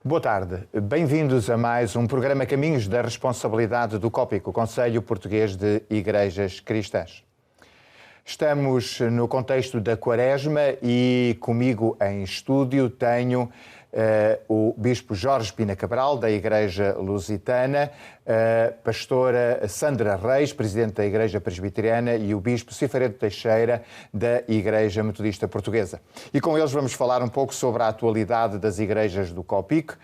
Boa tarde. Bem-vindos a mais um programa Caminhos da Responsabilidade do COPIC, o Conselho Português de Igrejas Cristãs. Estamos no contexto da Quaresma e comigo em estúdio tenho o Bispo Jorge Pina Cabral, da Igreja Lusitana, a Pastora Sandra Reis, Presidente da Igreja Presbiteriana, e o Bispo Cifaredo Teixeira, da Igreja Metodista Portuguesa. E com eles vamos falar um pouco sobre a atualidade das igrejas do COPIC,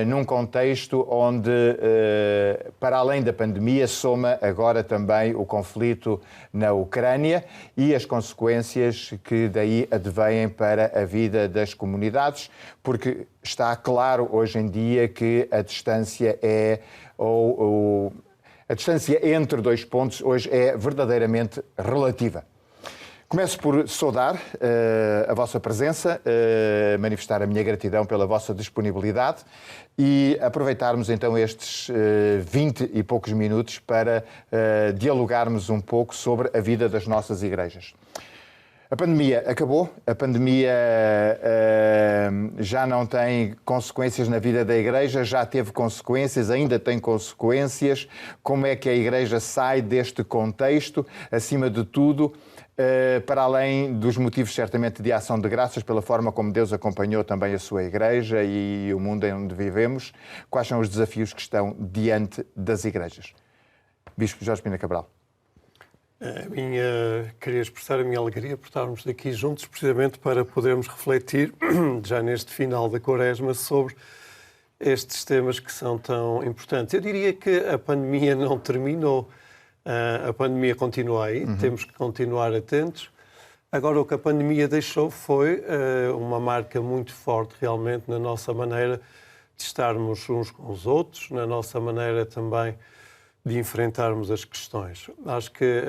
num contexto onde, para além da pandemia, soma agora também o conflito na Ucrânia e as consequências que daí advêm para a vida das comunidades, porque está claro hoje em dia que a distância a distância entre dois pontos hoje é verdadeiramente relativa. Começo por saudar a vossa presença, manifestar a minha gratidão pela vossa disponibilidade e aproveitarmos então estes 20 e poucos minutos para dialogarmos um pouco sobre a vida das nossas igrejas. A pandemia acabou, a pandemia já não tem consequências na vida da Igreja, já teve consequências, ainda tem consequências. Como é que a Igreja sai deste contexto? Acima de tudo, para além dos motivos certamente de ação de graças pela forma como Deus acompanhou também a sua Igreja e o mundo em onde vivemos, quais são os desafios que estão diante das igrejas? Bispo Jorge Pina Cabral. Queria expressar a minha alegria por estarmos aqui juntos, precisamente para podermos refletir, já neste final da Quaresma, sobre estes temas que são tão importantes. Eu diria que a pandemia não terminou, a pandemia continua aí, temos que continuar atentos. Agora, o que a pandemia deixou foi uma marca muito forte, realmente, na nossa maneira de estarmos uns com os outros, na nossa maneira também de enfrentarmos as questões. Acho que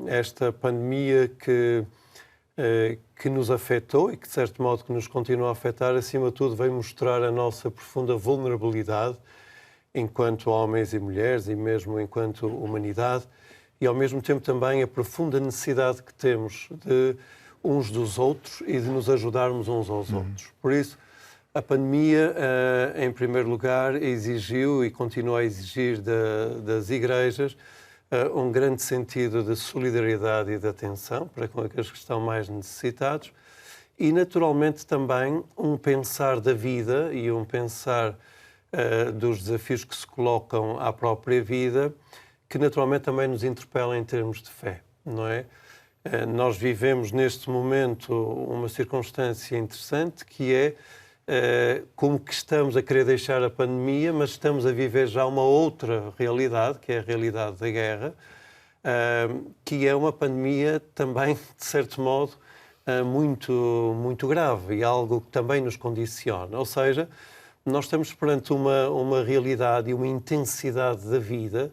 esta pandemia que nos afetou e que, de certo modo, que nos continua a afetar, acima de tudo, veio mostrar a nossa profunda vulnerabilidade enquanto homens e mulheres e mesmo enquanto humanidade e, ao mesmo tempo, também a profunda necessidade que temos de uns dos outros e de nos ajudarmos uns aos outros. Por isso, a pandemia, em primeiro lugar, exigiu e continua a exigir das igrejas um grande sentido de solidariedade e de atenção para com aqueles que estão mais necessitados e, naturalmente, também um pensar da vida e um pensar dos desafios que se colocam à própria vida, que, naturalmente, também nos interpela em termos de fé, não é? Nós vivemos, neste momento, uma circunstância interessante que é como que estamos a querer deixar a pandemia, mas estamos a viver já uma outra realidade, que é a realidade da guerra, que é uma pandemia também, de certo modo, muito grave e algo que também nos condiciona. Ou seja, nós estamos perante uma realidade e uma intensidade da vida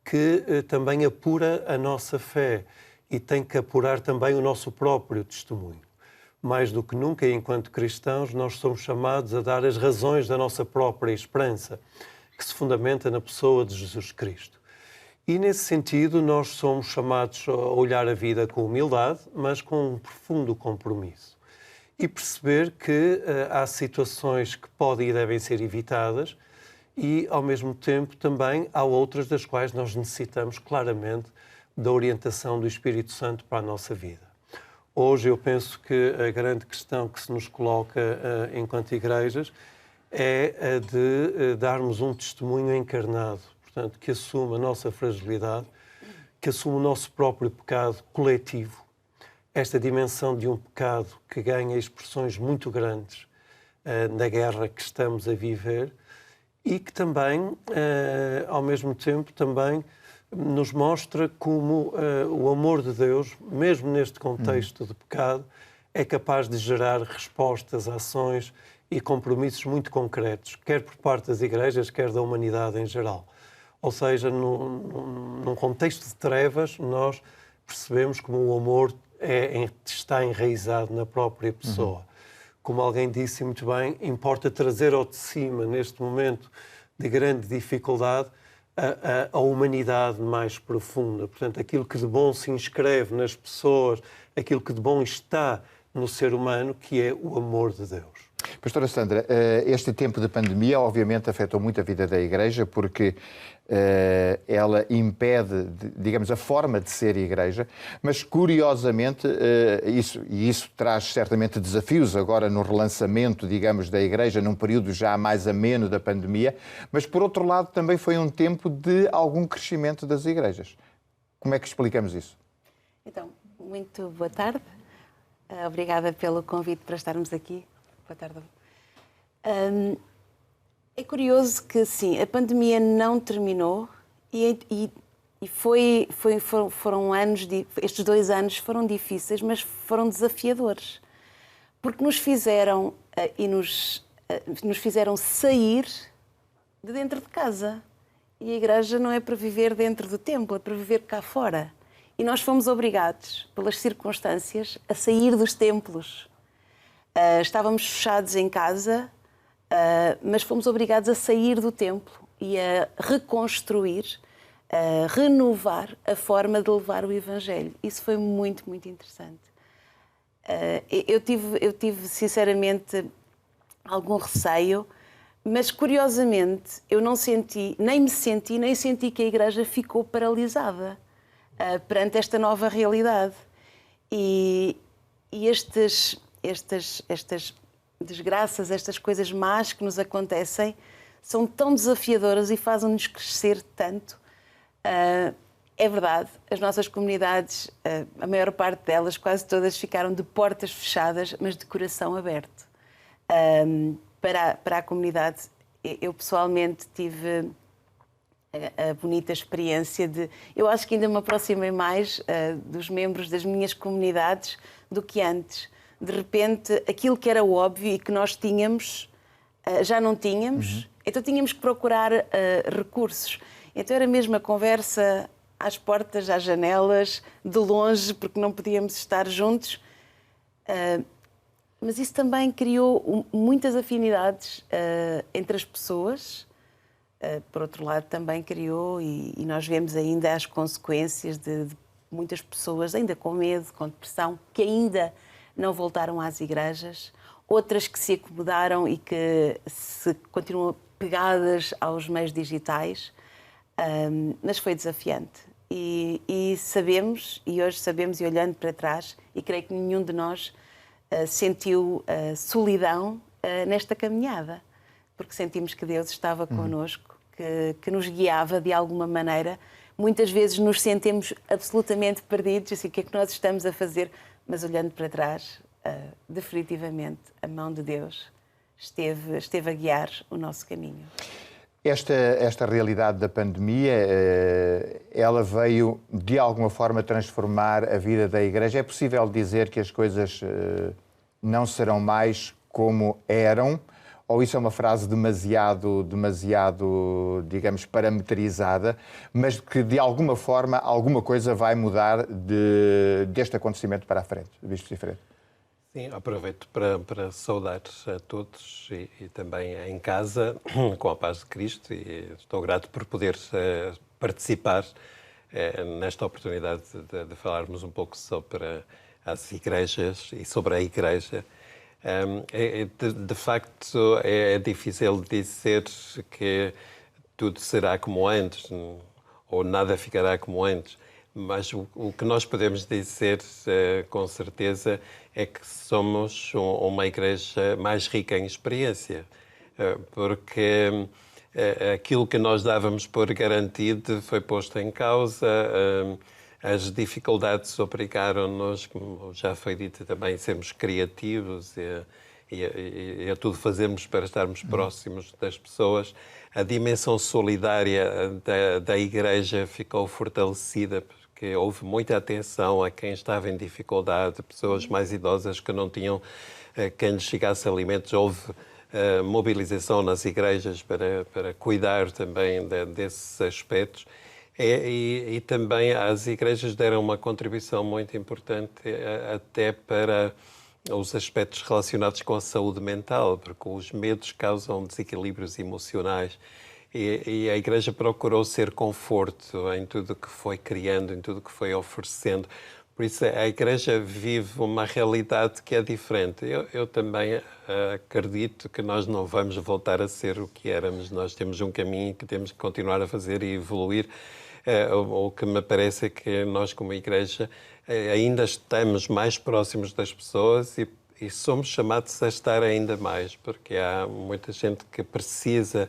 que também apura a nossa fé e tem que apurar também o nosso próprio testemunho. Mais do que nunca, enquanto cristãos, nós somos chamados a dar as razões da nossa própria esperança, que se fundamenta na pessoa de Jesus Cristo. E, nesse sentido, nós somos chamados a olhar a vida com humildade, mas com um profundo compromisso. E perceber que há situações que podem e devem ser evitadas e, ao mesmo tempo, também há outras das quais nós necessitamos claramente da orientação do Espírito Santo para a nossa vida. Hoje eu penso que a grande questão que se nos coloca enquanto igrejas é a de darmos um testemunho encarnado, portanto, que assume a nossa fragilidade, que assume o nosso próprio pecado coletivo, esta dimensão de um pecado que ganha expressões muito grandes na guerra que estamos a viver e que também, ao mesmo tempo, também nos mostra como o amor de Deus, mesmo neste contexto de pecado, é capaz de gerar respostas, ações e compromissos muito concretos, quer por parte das igrejas, quer da humanidade em geral. Ou seja, num contexto de trevas, nós percebemos como o amor está enraizado na própria pessoa. Como alguém disse muito bem, importa trazer ao de cima, neste momento de grande dificuldade, a humanidade mais profunda. Portanto, aquilo que de bom se inscreve nas pessoas, aquilo que de bom está no ser humano, que é o amor de Deus. Pastora Sandra, este tempo de pandemia obviamente afetou muito a vida da Igreja porque ela impede, digamos, a forma de ser Igreja, mas curiosamente isso traz certamente desafios agora no relançamento, digamos, da Igreja num período já mais ameno da pandemia, mas por outro lado também foi um tempo de algum crescimento das igrejas. Como é que explicamos isso? Então, muito boa tarde. Obrigada pelo convite para estarmos aqui. Boa tarde. É curioso que, sim, a pandemia não terminou e foram anos, estes 2 anos foram difíceis, mas foram desafiadores, porque nos fizeram nos fizeram sair de dentro de casa. E a Igreja não é para viver dentro do templo, é para viver cá fora. E nós fomos obrigados, pelas circunstâncias, a sair dos templos. Estávamos fechados em casa, mas fomos obrigados a sair do templo e a reconstruir, a renovar a forma de levar o Evangelho. Isso foi muito, muito interessante. Eu tive, sinceramente, algum receio, mas, curiosamente, eu não senti, nem senti que a Igreja ficou paralisada perante esta nova realidade. E estas desgraças, estas coisas más que nos acontecem, são tão desafiadoras e fazem-nos crescer tanto. É verdade, as nossas comunidades, a maior parte delas, quase todas, ficaram de portas fechadas, mas de coração aberto. Para a comunidade, eu pessoalmente tive a bonita experiência de... Eu acho que ainda me aproximei mais dos membros das minhas comunidades do que antes. De repente, aquilo que era óbvio e que nós tínhamos, já não tínhamos, então tínhamos que procurar recursos. Então era mesmo a conversa às portas, às janelas, de longe, porque não podíamos estar juntos. Mas isso também criou muitas afinidades entre as pessoas. Por outro lado, também criou, e nós vemos ainda as consequências de muitas pessoas ainda com medo, com depressão, que ainda não voltaram às igrejas. Outras que se acomodaram e que se continuam pegadas aos meios digitais. Mas foi desafiante. E sabemos, e hoje sabemos, e olhando para trás, e creio que nenhum de nós sentiu solidão nesta caminhada, porque sentimos que Deus estava connosco, que nos guiava de alguma maneira. Muitas vezes nos sentimos absolutamente perdidos, assim, o que é que nós estamos a fazer? Mas olhando para trás, definitivamente, a mão de Deus esteve a guiar o nosso caminho. Esta realidade da pandemia, ela veio de alguma forma transformar a vida da Igreja. É possível dizer que as coisas não serão mais como eram? Ou isso é uma frase demasiado, digamos, parametrizada, mas que de alguma forma alguma coisa vai mudar deste acontecimento para a frente, visto diferente? Sim, aproveito para saudar a todos e também em casa, com a paz de Cristo, e estou grato por poder participar nesta oportunidade de falarmos um pouco sobre as igrejas e sobre a Igreja. De facto, é difícil dizer que tudo será como antes, ou nada ficará como antes. Mas o que nós podemos dizer, com certeza, é que somos uma igreja mais rica em experiência, porque aquilo que nós dávamos por garantido foi posto em causa, as dificuldades obrigaram-nos, como já foi dito também, a sermos criativos e a tudo fazermos para estarmos próximos das pessoas. A dimensão solidária da Igreja ficou fortalecida, porque houve muita atenção a quem estava em dificuldade, pessoas mais idosas que não tinham quem lhes chegasse alimentos. Houve mobilização nas igrejas para cuidar também desses aspectos. E também as igrejas deram uma contribuição muito importante até para os aspectos relacionados com a saúde mental, porque os medos causam desequilíbrios emocionais. E a Igreja procurou ser conforto em tudo o que foi criando, em tudo o que foi oferecendo, Por isso, a Igreja vive uma realidade que é diferente. Eu também acredito que nós não vamos voltar a ser o que éramos. Nós temos um caminho que temos que continuar a fazer e evoluir. O que me parece é que nós, como Igreja, ainda estamos mais próximos das pessoas e somos chamados a estar ainda mais, porque há muita gente que precisa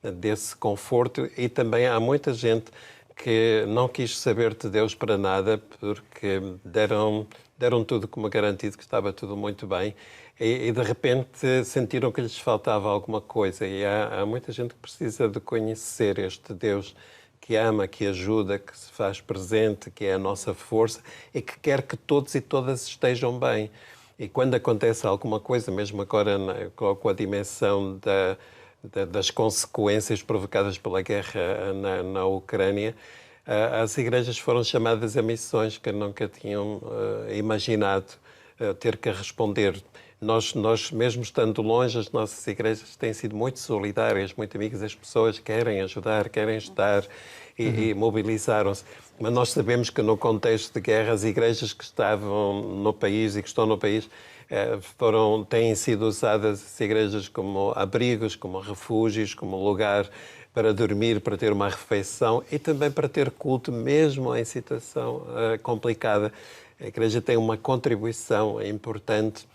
desse conforto e também há muita gente que não quis saber de Deus para nada porque deram tudo como garantido que estava tudo muito bem e de repente sentiram que lhes faltava alguma coisa. E há muita gente que precisa de conhecer este Deus que ama, que ajuda, que se faz presente, que é a nossa força e que quer que todos e todas estejam bem. E quando acontece alguma coisa, mesmo agora com a dimensão das consequências provocadas pela guerra na Ucrânia, as igrejas foram chamadas a missões que nunca tinham imaginado ter que responder. Nós, mesmo estando longe, as nossas igrejas têm sido muito solidárias, muito amigas. As pessoas querem ajudar, querem estar e mobilizaram-se. Mas nós sabemos que no contexto de guerra, as igrejas que estavam no país e que estão no país têm sido usadas, as igrejas, como abrigos, como refúgios, como lugar para dormir, para ter uma refeição e também para ter culto, mesmo em situação complicada. A Igreja tem uma contribuição importante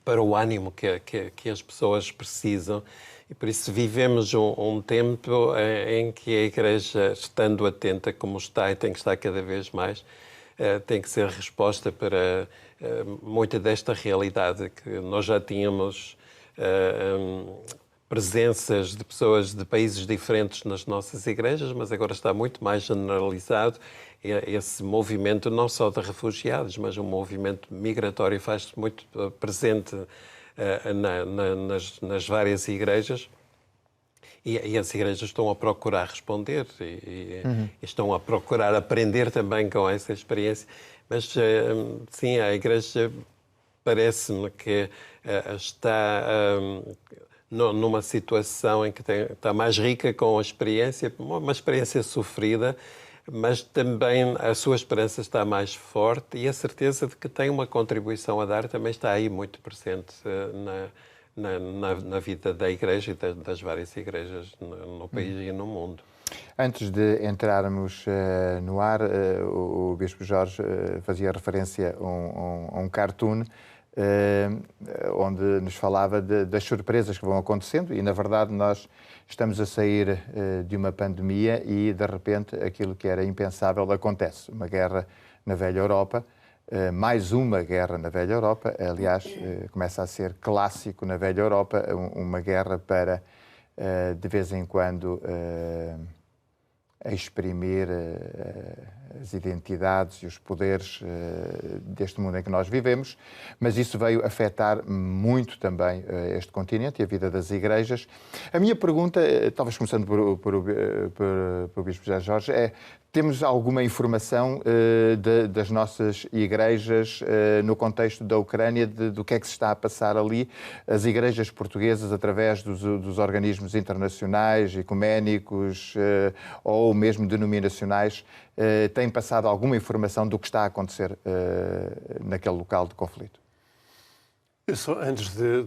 para o ânimo que as pessoas precisam e por isso vivemos um tempo em que a Igreja, estando atenta como está e tem que estar cada vez mais, tem que ser resposta para muita desta realidade que nós já tínhamos presenças de pessoas de países diferentes nas nossas igrejas, mas agora está muito mais generalizado esse movimento, não só de refugiados, mas um movimento migratório faz-se muito presente nas várias igrejas. E as igrejas estão a procurar responder e estão a procurar aprender também com essa experiência. Mas, sim, a Igreja parece-me que está numa situação em que está mais rica com a experiência, uma experiência sofrida, mas também a sua esperança está mais forte e a certeza de que tem uma contribuição a dar também está aí muito presente na vida da Igreja e das várias igrejas no país e no mundo. Antes de entrarmos no ar, o Bispo Jorge fazia referência a um cartoon onde nos falava das surpresas que vão acontecendo e, na verdade, nós estamos a sair de uma pandemia e, de repente, aquilo que era impensável acontece. Uma guerra na velha Europa, mais uma guerra na velha Europa, aliás, começa a ser clássico na velha Europa, uma guerra para, de vez em quando, exprimir as identidades e os poderes deste mundo em que nós vivemos, mas isso veio afetar muito também este continente e a vida das igrejas. A minha pergunta, talvez começando por o Bispo José Jorge, é: temos alguma informação das nossas igrejas no contexto da Ucrânia, do que é que se está a passar ali? As igrejas portuguesas, através dos organismos internacionais, ecuménicos ou mesmo denominacionais, têm passado alguma informação do que está a acontecer naquele local de conflito? Antes de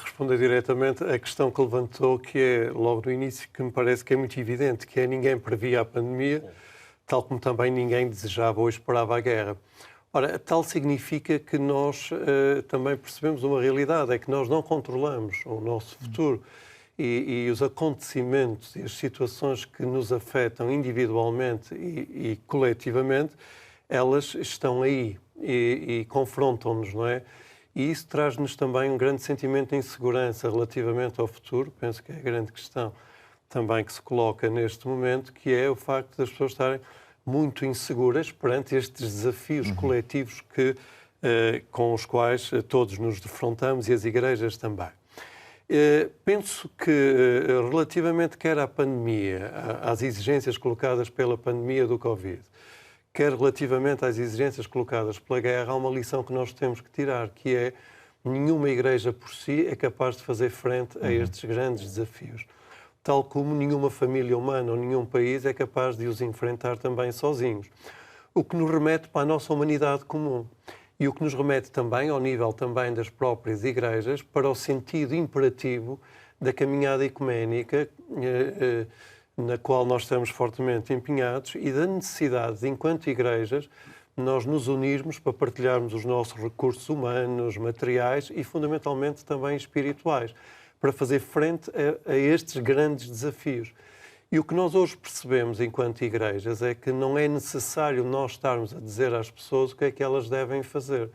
responder diretamente, a questão que levantou, que é logo no início, que me parece que é muito evidente, que é: ninguém previa a pandemia, tal como também ninguém desejava ou esperava a guerra. Ora, tal significa que nós também percebemos uma realidade, é que nós não controlamos o nosso futuro e os acontecimentos e as situações que nos afetam individualmente e coletivamente, elas estão aí e confrontam-nos, não é? E isso traz-nos também um grande sentimento de insegurança relativamente ao futuro. Penso que é a grande questão também que se coloca neste momento, que é o facto das pessoas estarem muito inseguras perante estes desafios coletivos com os quais todos nos defrontamos e as igrejas também. Penso que, relativamente quer à pandemia, às exigências colocadas pela pandemia do Covid, quer relativamente às exigências colocadas pela guerra, há uma lição que nós temos que tirar, que é: nenhuma igreja por si é capaz de fazer frente a estes grandes desafios, tal como nenhuma família humana ou nenhum país é capaz de os enfrentar também sozinhos. o que nos remete para a nossa humanidade comum. E o que nos remete também, ao nível também das próprias igrejas, para o sentido imperativo da caminhada ecuménica, na qual nós estamos fortemente empenhados, e da necessidade de, enquanto igrejas, nós nos unirmos para partilharmos os nossos recursos humanos, materiais e, fundamentalmente, também espirituais, para fazer frente a estes grandes desafios. E o que nós hoje percebemos enquanto igrejas é que não é necessário nós estarmos a dizer às pessoas o que é que elas devem fazer.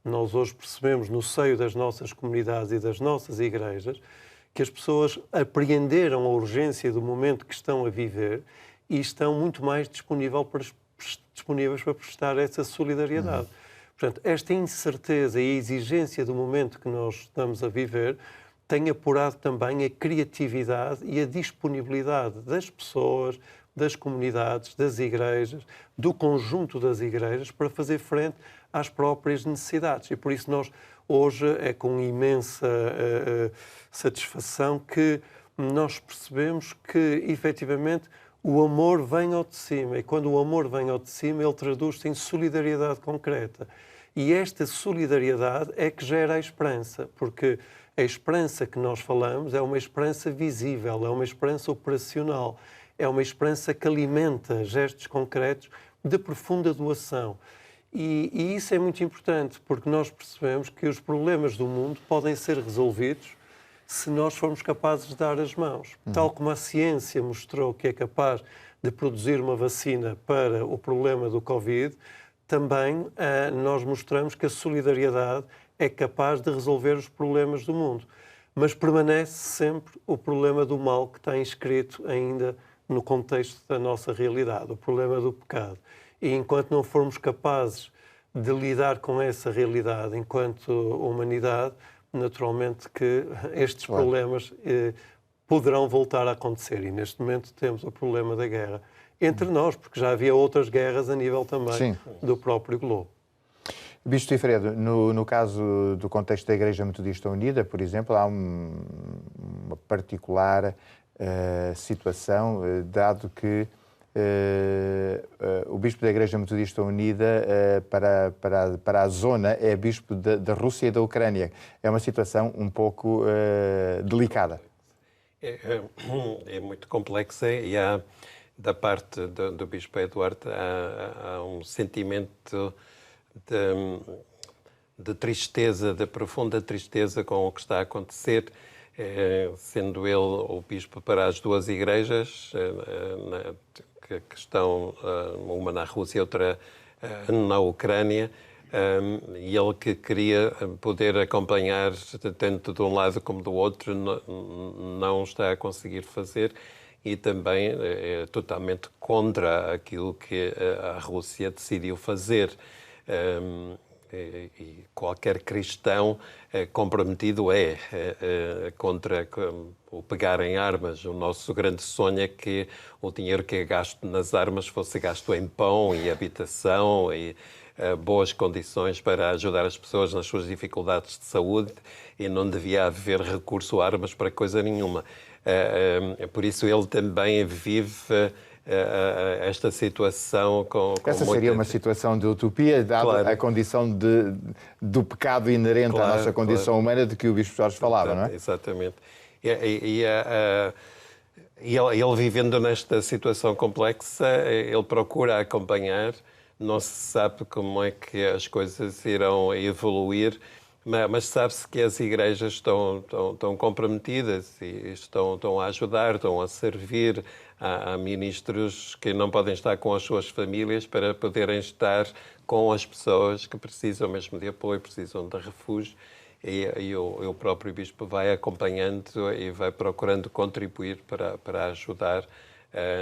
Nós hoje percebemos no seio das nossas comunidades e das nossas igrejas que as pessoas apreenderam a urgência do momento que estão a viver e estão muito mais disponíveis para prestar essa solidariedade. Portanto, esta incerteza e a exigência do momento que nós estamos a viver tem apurado também a criatividade e a disponibilidade das pessoas, das comunidades, das igrejas, do conjunto das igrejas, para fazer frente às próprias necessidades. E por isso nós, hoje, é com imensa satisfação que nós percebemos que, efetivamente, o amor vem ao de cima. E quando o amor vem ao de cima, ele traduz-se em solidariedade concreta. E esta solidariedade é que gera a esperança, porque a esperança que nós falamos é uma esperança visível, é uma esperança operacional, é uma esperança que alimenta gestos concretos de profunda doação. E isso é muito importante, porque nós percebemos que os problemas do mundo podem ser resolvidos se nós formos capazes de dar as mãos. Tal como a ciência mostrou que é capaz de produzir uma vacina para o problema do Covid, também nós mostramos que a solidariedade é capaz de resolver os problemas do mundo. Mas permanece sempre o problema do mal que está inscrito ainda no contexto da nossa realidade, o problema do pecado. E enquanto não formos capazes de lidar com essa realidade enquanto humanidade, naturalmente que estes problemas poderão voltar a acontecer. E neste momento temos o problema da guerra entre nós, porque já havia outras guerras a nível também do próprio globo. Bispo Cifredo, no caso do contexto da Igreja Metodista Unida, por exemplo, há uma particular situação, dado que o Bispo da Igreja Metodista Unida para a zona é Bispo da Rússia e da Ucrânia. É uma situação um pouco delicada. É muito complexa e há, da parte do Bispo Eduardo, há um sentimento de tristeza, de profunda tristeza com o que está a acontecer, sendo ele o bispo para as duas igrejas que estão, uma na Rússia e outra na Ucrânia, e ele que queria poder acompanhar tanto de um lado como do outro, não está a conseguir fazer, e também é totalmente contra aquilo que a Rússia decidiu fazer. E qualquer cristão comprometido contra o pegar em armas. O nosso grande sonho é que o dinheiro que é gasto nas armas fosse gasto em pão e habitação e boas condições para ajudar as pessoas nas suas dificuldades de saúde, e não devia haver recurso a armas para coisa nenhuma. Por isso ele também vive esta situação com essa seria uma situação de utopia, dada a condição do pecado inerente à nossa condição humana de que o Bispo Jorge falava, não é? Exatamente. E ele vivendo nesta situação complexa, ele procura acompanhar, não se sabe como é que as coisas irão evoluir, mas sabe-se que as igrejas estão comprometidas e estão a ajudar, estão a servir. Há ministros que não podem estar com as suas famílias para poderem estar com as pessoas que precisam mesmo de apoio, precisam de refúgio. E o próprio Bispo vai acompanhando e vai procurando contribuir para ajudar,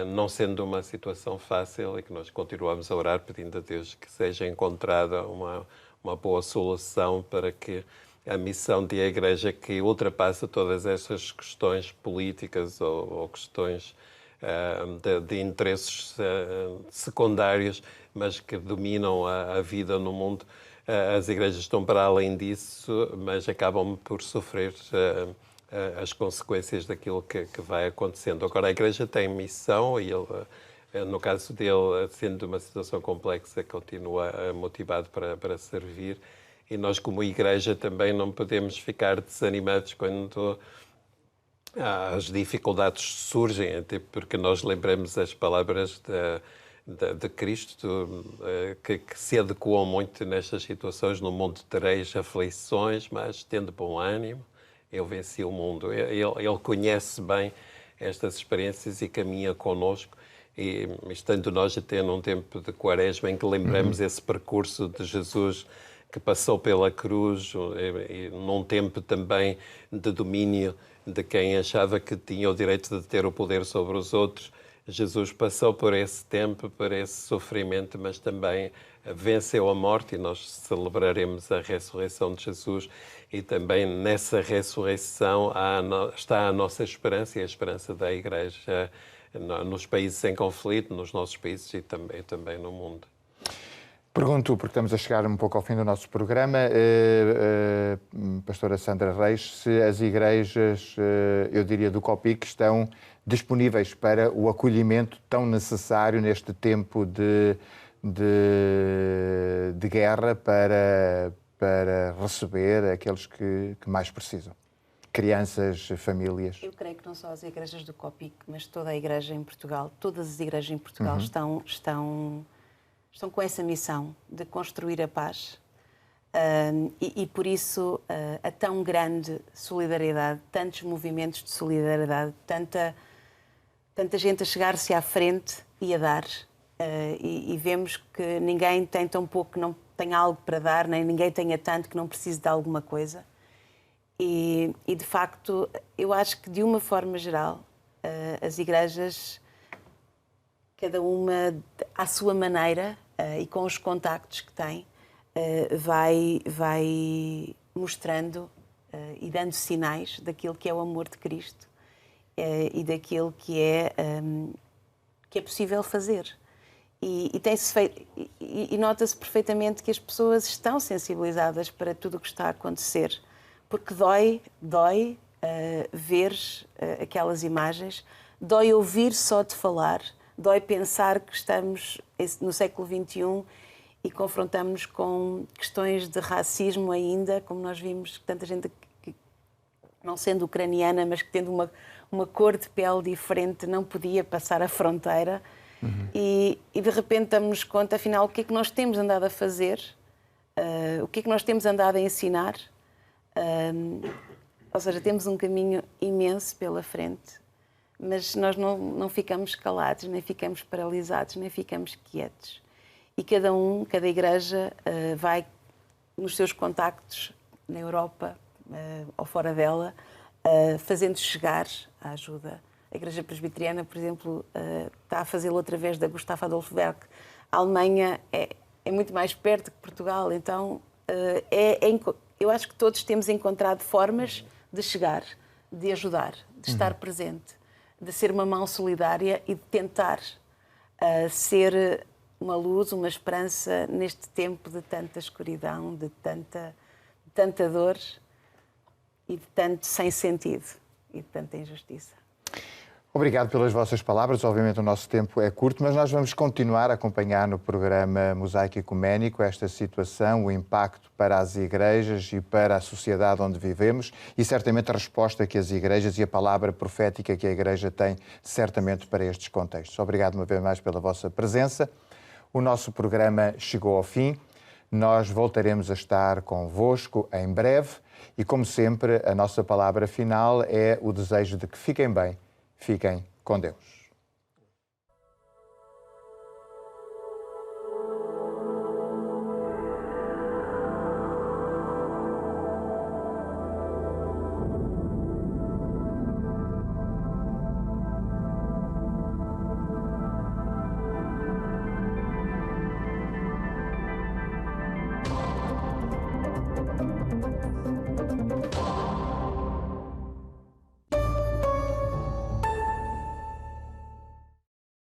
não sendo uma situação fácil, e que nós continuamos a orar pedindo a Deus que seja encontrada uma boa solução para que a missão da Igreja, que ultrapassa todas essas questões políticas ou questões de interesses secundários, mas que dominam a vida no mundo. As igrejas estão para além disso, mas acabam por sofrer as consequências daquilo que vai acontecendo. Agora, a Igreja tem missão e No caso dele, sendo uma situação complexa, continua motivado para servir. E nós, como Igreja, também não podemos ficar desanimados quando as dificuldades surgem, até porque nós lembramos as palavras de Cristo, que se adequam muito nestas situações. No mundo tereis aflições, mas tendo bom ânimo, eu venci o mundo. Ele conhece bem estas experiências e caminha connosco. E estando nós até num tempo de Quaresma em que lembramos esse percurso de Jesus que passou pela cruz, e num tempo também de domínio de quem achava que tinha o direito de ter o poder sobre os outros. Jesus passou por esse tempo, por esse sofrimento, mas também venceu a morte, e nós celebraremos a ressurreição de Jesus, e também nessa ressurreição está a nossa esperança e a esperança da Igreja nos países em conflito, nos nossos países e também no mundo. Pergunto, porque estamos a chegar um pouco ao fim do nosso programa, Pastora Sandra Reis, se as igrejas, eu diria, do COPIC estão disponíveis para o acolhimento tão necessário neste tempo de guerra para receber aqueles que mais precisam. Crianças, famílias. Eu creio que não só as igrejas do COPIC, mas toda a igreja em Portugal, todas as igrejas em Portugal estão com essa missão de construir a paz e por isso a tão grande solidariedade, tantos movimentos de solidariedade, tanta gente a chegar-se à frente e a dar. E vemos que ninguém tem tão pouco que não tenha algo para dar, nem ninguém tenha tanto que não precise de alguma coisa. E de facto, eu acho que de uma forma geral, as igrejas, cada uma à sua maneira e com os contactos que tem, vai mostrando e dando sinais daquilo que é o amor de Cristo e daquilo que é possível fazer. E tem-se feito, e nota-se perfeitamente que as pessoas estão sensibilizadas para tudo o que está a acontecer, porque dói ver aquelas imagens, dói ouvir só de falar, dói pensar que estamos no século XXI e confrontamos-nos com questões de racismo ainda, como nós vimos, tanta gente que, não sendo ucraniana, mas que tendo uma cor de pele diferente, não podia passar a fronteira. E de repente damos-nos conta, afinal, o que é que nós temos andado a fazer, o que é que nós temos andado a ensinar. Ou seja, temos um caminho imenso pela frente, mas nós não ficamos calados, nem ficamos paralisados, nem ficamos quietos. E cada igreja vai nos seus contactos na Europa ou fora dela, fazendo chegar a ajuda. A Igreja Presbiteriana, por exemplo, está a fazê-lo através da Gustav Adolf Werk. A Alemanha é muito mais perto que Portugal, então eu acho que todos temos encontrado formas de chegar, de ajudar, de estar presente, de ser uma mão solidária e de tentar ser uma luz, uma esperança neste tempo de tanta escuridão, de tanta dor e de tanto sem sentido e de tanta injustiça. Obrigado pelas vossas palavras. Obviamente o nosso tempo é curto, mas nós vamos continuar a acompanhar no programa Mosaico Ecuménico esta situação, o impacto para as igrejas e para a sociedade onde vivemos e certamente a resposta que as igrejas e a palavra profética que a igreja tem certamente para estes contextos. Obrigado uma vez mais pela vossa presença. O nosso programa chegou ao fim. Nós voltaremos a estar convosco em breve e, como sempre, a nossa palavra final é o desejo de que fiquem bem. Fiquem com Deus.